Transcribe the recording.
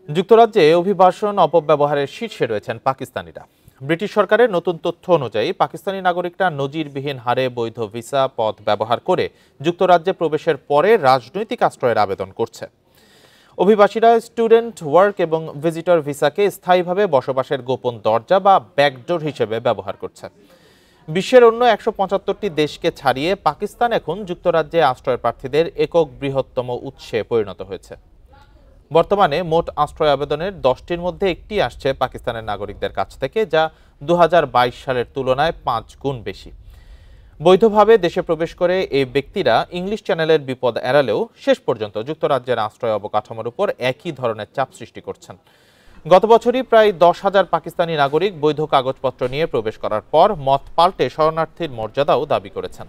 যুক্তরাজ্যে অভিবাসন অপব্যবহারের শীর্ষে রয়েছেন পাকিস্তানিরা। ব্রিটিশ সরকারের নতুন তথ্য অনুযায়ী পাকিস্তানি নাগরিকরা নজিরবিহীন হারে বৈধ ভিসা পথ ব্যবহার করে যুক্তরাজ্যে প্রবেশের পরে রাজনৈতিক আশ্রয়ের আবেদন করছে। অভিবাসীরা স্টুডেন্ট, ওয়ার্ক এবং ভিজিটর ভিসাকে স্থায়ীভাবে বসবাসের গোপন দরজা বা ব্যাকডোর হিসেবে ব্যবহার করছে। বিশ্বের অন্য ১৭৫টি দেশকে ছাড়িয়ে পাকিস্তান এখন যুক্তরাজ্যে আশ্রয় প্রার্থীদের একক বৃহত্তম উৎসে পরিণত হয়েছে। বর্তমানে মোট আশ্রয় আবেদনের 10টির মধ্যে একটি আসছে পাকিস্তানের নাগরিকদের কাছ থেকে, যা 2022 সালের তুলনায় 5 গুণ বেশি। বৈধভাবে দেশে প্রবেশ করে এই ব্যক্তিরা ইংলিশ চ্যানেলের বিপদ এড়ালেও শেষ পর্যন্ত যুক্তরাজ্যের আশ্রয় অবকাঠামোর উপর একই ধরনের চাপ সৃষ্টি করছেন। গত বছরই প্রায় 10,000 পাকিস্তানি নাগরিক বৈধ কাগজপত্র নিয়ে প্রবেশ করার পর মত পাল্টে শরণার্থীর মর্যাদাও দাবি করেছেন।